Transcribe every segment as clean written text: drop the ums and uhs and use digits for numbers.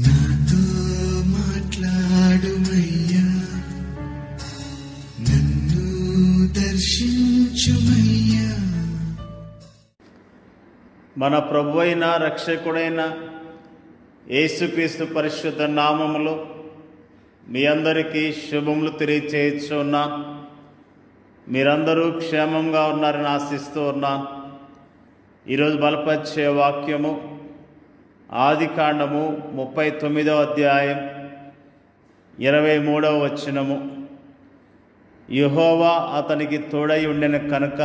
నాతో మాట్లాడుమయ్యా, నన్ను దర్శించుమయ్యా. మన ప్రభువైన రక్షకుడైన యేసుక్రీస్తు పరిశుద్ధ నామములో మీ అందరికీ శుభములు తెలియచేయుచున్నా. మీరందరూ క్షేమంగా ఉన్నారని ఆశిస్తూ ఉన్నాను. ఈరోజు బలపరిచే వాక్యము ఆదికాండము 39వ అధ్యాయం 23వ వచనము. యెహోవా అతనికి తోడై ఉండెను కనుక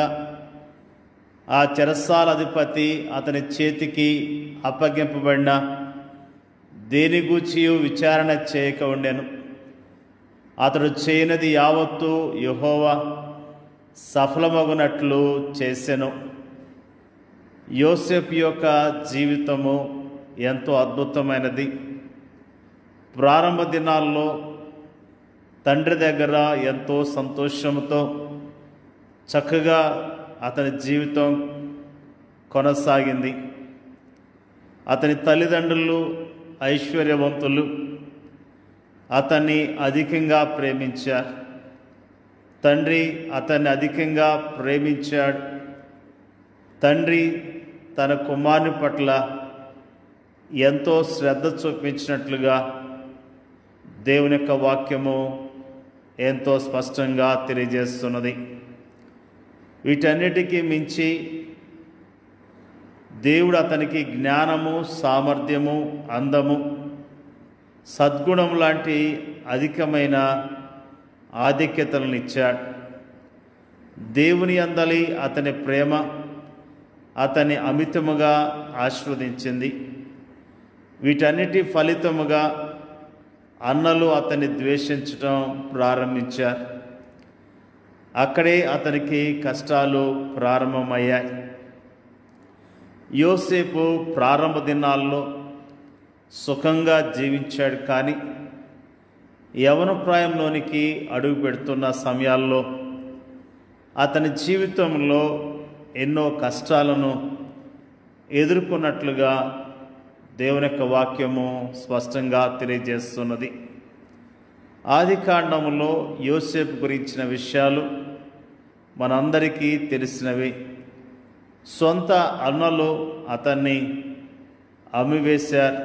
ఆ చెరసాల అధిపతి అతని చేతికి అప్పగింపబడిన దేని గూర్చి విచారణ చేయక ఉండెను. అతడు చేయనది యావత్తు యెహోవా సఫలమగునట్లు చేసెను. యోసేపు యొక్క జీవితము ఎంతో అద్భుతమైనది. ప్రారంభ దినాల్లో తండ్రి దగ్గర ఎంతో సంతోషంతో చక్కగా అతని జీవితం కొనసాగింది. అతని తల్లిదండ్రులు ఐశ్వర్యవంతులు, అతన్ని అధికంగా ప్రేమించారు. తండ్రి అతన్ని అధికంగా ప్రేమించాడు. తండ్రి తన కుమారుని పట్ల ఎంతో శ్రద్ధ చూపించినట్లుగా దేవుని యొక్క వాక్యము ఎంతో స్పష్టంగా తెలియజేస్తున్నది. వీటన్నిటికీ మించి దేవుడు అతనికి జ్ఞానము, సామర్థ్యము, అందము, సద్గుణం లాంటి అధికమైన ఆధిక్యతలను ఇచ్చాడు. దేవుని అందలి అతని ప్రేమ అతన్ని అమితముగా ఆశీర్వదించింది. వీటన్నిటి ఫలితముగా అన్నలు అతన్ని ద్వేషించడం ప్రారంభించారు. అక్కడే అతనికి కష్టాలు ప్రారంభమయ్యాయి. యోసేపు ప్రారంభ దినాల్లో సుఖంగా జీవించాడు. కానీ యవ్వన ప్రాయంలోనికి అడుగు పెడుతున్న సమయాల్లో అతని జీవితంలో ఎన్నో కష్టాలను ఎదుర్కొన్నట్లుగా దేవుని యొక్క వాక్యము స్పష్టంగా తెలియజేస్తున్నది. ఆదికాండములో యోసేపు గురించిన విషయాలు మనందరికీ తెలిసినవి. సొంత అన్నలు అతన్ని అమ్మివేశారు.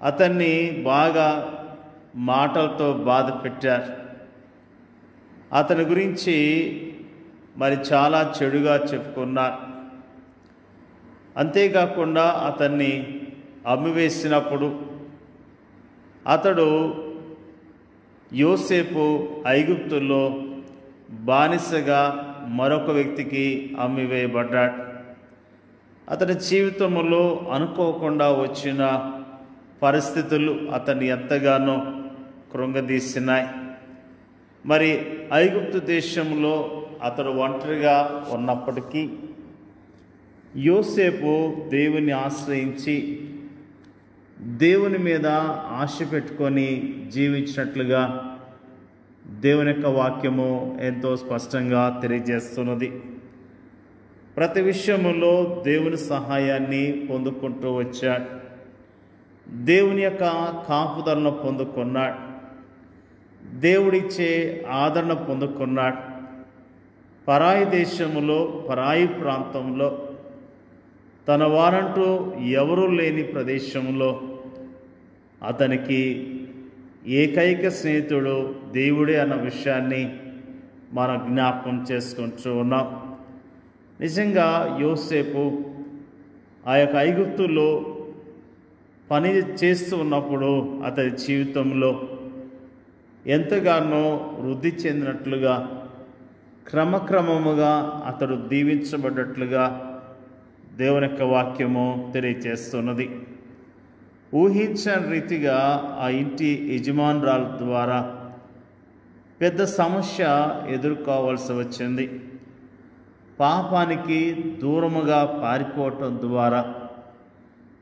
అతన్ని బాగా మాటలతో బాధ పెట్టారు. అతని గురించి మరి చాలా చెడుగా చెప్పుకున్నారు. అంతేకాకుండా అతన్ని అమ్మివేసినప్పుడు అతడు యోసేపు ఐగుప్తులో బానిసగా మరొక వ్యక్తికి అమ్మివేయబడ్డాడు. అతని జీవితంలో అనుకోకుండా వచ్చిన పరిస్థితులు అతన్ని ఎంతగానో కృంగదీసినాయి. మరి ఐగుప్తు దేశంలో అతడు ఒంటరిగా ఉన్నప్పటికీ యోసేపు దేవుని ఆశ్రయించి దేవుని మీద ఆశ పెట్టుకొని జీవించినట్లుగా దేవుని యొక్క వాక్యము ఎంతో స్పష్టంగా తెలియజేస్తున్నది. ప్రతి విషయములో దేవుని సహాయాన్ని పొందుకుంటూ వచ్చాడు. దేవుని యొక్క కాపుదలను పొందుకున్నాడు. దేవుడిచ్చే ఆదరణ పొందుకున్నాడు. పరాయి దేశములో, పరాయి ప్రాంతంలో, తన వారంటూ ఎవరూ లేని ప్రదేశంలో అతనికి ఏకైక స్నేహితుడు దేవుడే అన్న విషయాన్ని మనం జ్ఞాపకం చేసుకుంటూ ఉన్నాం. నిజంగా యోసేపు ఆ యొక్క ఐగుప్తులో పని చేస్తూ ఉన్నప్పుడు అతని జీవితంలో ఎంతగానో వృద్ధి చెందినట్లుగా, క్రమక్రమముగా అతడు దీవించబడ్డట్లుగా దేవుని యొక్క వాక్యము తెలియజేస్తున్నది. ఊహించని రీతిగా ఆ ఇంటి యజమానురాల ద్వారా పెద్ద సమస్య ఎదుర్కోవాల్సి వచ్చింది. పాపానికి దూరముగా పారిపోవటం ద్వారా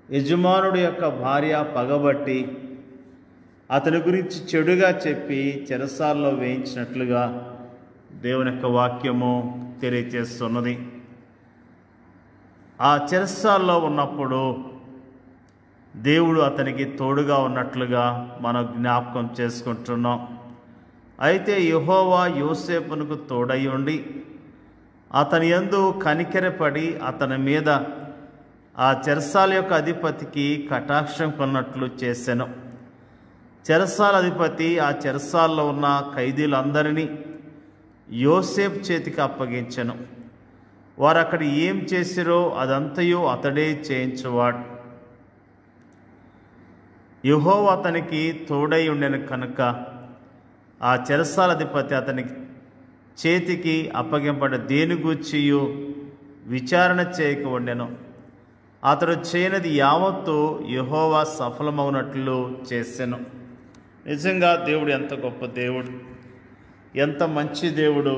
యజమానుడి యొక్క భార్య పగబట్టి అతని గురించి చెడుగా చెప్పి చెరసాల్లో వేయించినట్లుగా దేవుని యొక్క వాక్యము తెలియజేస్తున్నది. ఆ చెరసాల్లో ఉన్నప్పుడు దేవుడు అతనికి తోడుగా ఉన్నట్లుగా మనం జ్ఞాపకం చేసుకుంటున్నాం. అయితే యెహోవా యోసేపునకు తోడై ఉండి అతని యందు కనికెరపడి అతని మీద ఆ చెరసాల యొక్క అధిపతికి కటాక్షం కొన్నట్లు చేసెను. చెరసాల అధిపతి ఆ చెరసాల్లో ఉన్న ఖైదీలందరినీ యోసేపు చేతికి అప్పగించెను. వారు అక్కడ ఏం చేసిరో అదంతయు అతడే చేయించువాడు. యెహోవా అతనికి తోడై ఉండెను కనుక ఆ చెరసాల అధిపతి అతనికి చేతికి అప్పగింపబడిన దేని గూర్చియు విచారణ చేయక ఉండెను. అతడు చేయనది యావత్తు యెహోవా సఫలమవునట్లు చేసెను. నిజంగా దేవుడు ఎంత గొప్ప దేవుడు, ఎంత మంచి దేవుడు.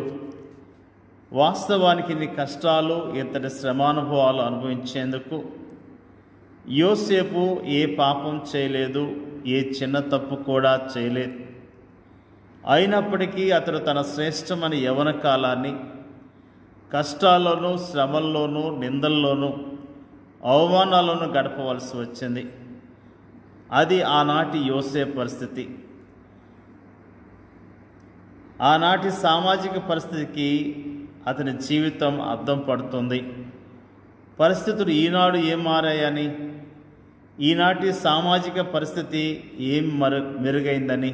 వాస్తవానికి నీ కష్టాలు, ఇంతటి శ్రమానుభవాలు అనుభవించేందుకు యోసేపు ఏ పాపం చేయలేదు, ఏ చిన్న తప్పు కూడా చేయలేదు. అయినప్పటికీ అతడు తన శ్రేష్టమైన యవ్వన కాలాన్ని కష్టాల్లోనూ, శ్రమల్లోనూ, నిందల్లోనూ, అవమానాలను గడపవలసి వచ్చింది. అది ఆనాటి యోసేపు పరిస్థితి. ఆనాటి సామాజిక పరిస్థితికి అతని జీవితం అద్దం పడుతుంది. పరిస్థితులు ఈనాడు ఏం మారాయని, ఈనాటి సామాజిక పరిస్థితి ఏం మెరుగైందని,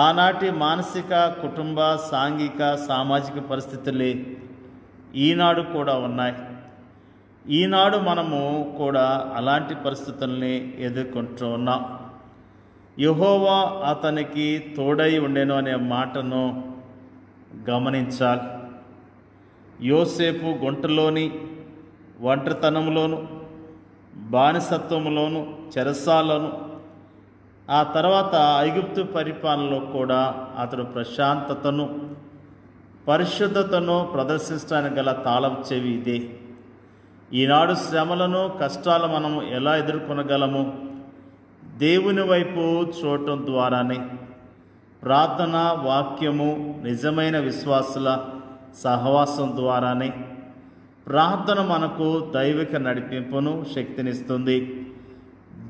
ఆనాటి మానసిక, కుటుంబ, సాంఘిక, సామాజిక పరిస్థితులే ఈనాడు కూడా ఉన్నాయి. ఈనాడు మనము కూడా అలాంటి పరిస్థితుల్ని ఎదుర్కొంటూ ఉన్నాం. యెహోవా అతనికి తోడై ఉండెను అనే మాటను గమనించాలి. యోసేపు గుంటలోని ఒంటరితనంలోను, బానిసత్వంలోను, చెరసాలను, ఆ తర్వాత ఐగుప్తు పరిపాలనలో కూడా అతడు ప్రశాంతతను, పరిశుద్ధతను ప్రదర్శించడానికి గల తాళం చెవి ఇదే. ఈనాడు శ్రమలను, కష్టాలు మనము ఎలా ఎదుర్కొనగలము? దేవుని వైపు చూడటం ద్వారానే. ప్రార్థన, వాక్యము, నిజమైన విశ్వాసుల సహవాసం ద్వారానే. ప్రార్థన మనకు దైవిక నడిపింపును, శక్తినిస్తుంది.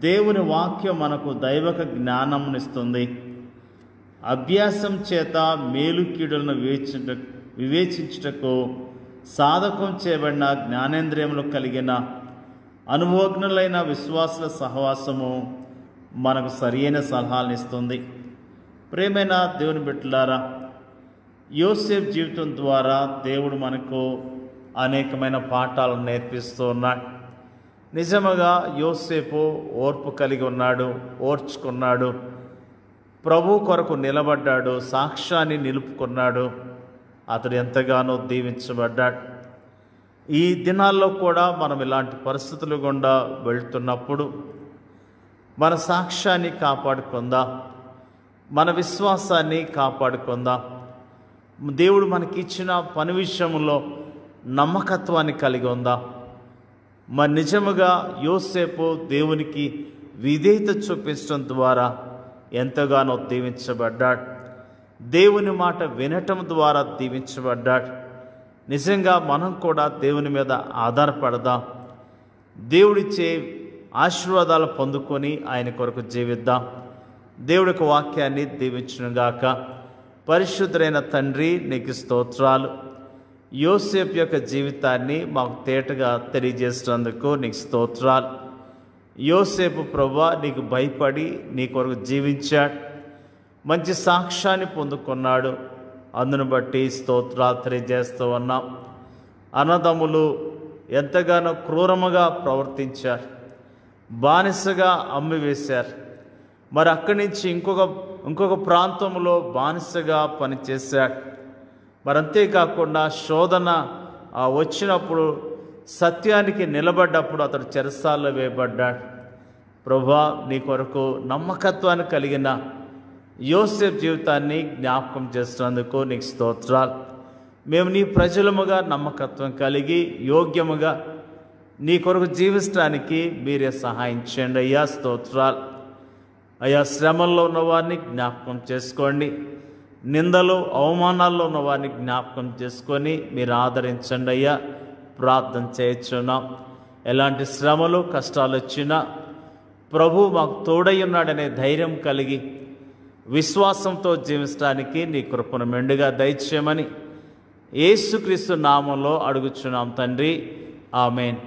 దేవుని వాక్యం మనకు దైవిక జ్ఞానంనిస్తుంది. అభ్యాసం చేత మేలు కీడులను వివేచించుటకు సాధకం చేయబడిన జ్ఞానేంద్రియములు కలిగిన అనుభవజ్ఞులైన విశ్వాసుల సహవాసము మనకు సరియైన సలహాలను ఇస్తుంది. ప్రేమైన దేవుని బిడ్డలారా, యోసేపు జీవితం ద్వారా దేవుడు మనకు అనేకమైన పాఠాలను నేర్పిస్తూ ఉన్నాడు. నిజముగా యోసేపు ఓర్పు కలిగి ఉన్నాడు, ఓర్చుకున్నాడు, ప్రభు కొరకు నిలబడ్డాడు, సాక్ష్యాన్ని నిలుపుకున్నాడు. అతడు ఎంతగానో దీవించబడ్డాడు. ఈ దినాల్లో కూడా మనం ఇలాంటి పరిస్థితులు గుండా వెళ్తున్నప్పుడు మన సాక్ష్యాన్ని కాపాడుకుందాం, మన విశ్వాసాన్ని కాపాడుకుందాం. దేవుడు మనకిచ్చిన పని విషయంలో నమ్మకత్వాన్ని కలిగి ఉందాం. మరి నిజముగా యోసేపు దేవునికి విధేయత చూపించడం ద్వారా ఎంతగానో దీవించబడ్డాడు. దేవుని మాట వినటం ద్వారా దీవించబడ్డాడు. నిజంగా మనం కూడా దేవుని మీద ఆధారపడదాం. దేవుడిచ్చే ఆశీర్వాదాలు పొందుకొని ఆయన కొరకు జీవిద్దాం. దేవుడికి వాక్యాన్ని దీవించునుగాక. పరిశుద్ధుడైన తండ్రి, నీకు స్తోత్రాలు. యోసేపు యొక్క జీవితాన్ని మాకు తేటగా తెలియజేసినందుకు నీకు స్తోత్రాలు. యోసేపు ప్రభువా నీకు భయపడి నీ కొరకు జీవించాడు, మంచి సాక్ష్యాన్ని పొందుకున్నాడు. అందును బట్టి స్తోత్రాలు తెలియజేస్తూ ఉన్నాం. అన్నదమ్ములు ఎంతగానో క్రూరముగా ప్రవర్తించారు, బానిసగా అమ్మివేశారు. మరి అక్కడి నుంచి ఇంకొక ప్రాంతంలో బానిసగా పనిచేశాడు. మరి అంతేకాకుండా శోధన వచ్చినప్పుడు, సత్యానికి నిలబడ్డప్పుడు అతడు చెరసాల్లో వేయబడ్డాడు. ప్రభువా నీ కొరకు నమ్మకత్వాన్ని కలిగిన యోసేపు జీవితాన్ని జ్ఞాపకం చేస్తున్నందుకు నీకు స్తోత్రాలు. మేము నీ ప్రజలముగా నమ్మకత్వం కలిగి యోగ్యముగా నీ కొరకు జీవించడానికి మీరే సహాయం చేయండి అయ్యా. స్తోత్రాలు అయ్యా. శ్రమల్లో ఉన్నవారిని జ్ఞాపకం చేసుకోండి, నిందలు అవమానాల్లో ఉన్నవారిని జ్ఞాపకం చేసుకొని మీరు ఆదరించండి అయ్యా. ప్రార్థన చేయించున్నాం. ఎలాంటి శ్రమలు కష్టాలు వచ్చినా ప్రభు మాకు తోడై ఉన్నాడనే ధైర్యం కలిగి విశ్వాసంతో జీవించడానికి నీ కృపను మెండుగా దయచేయమని యేసుక్రీస్తు నామంలో అడుగుచున్నాం తండ్రి. ఆమేన్.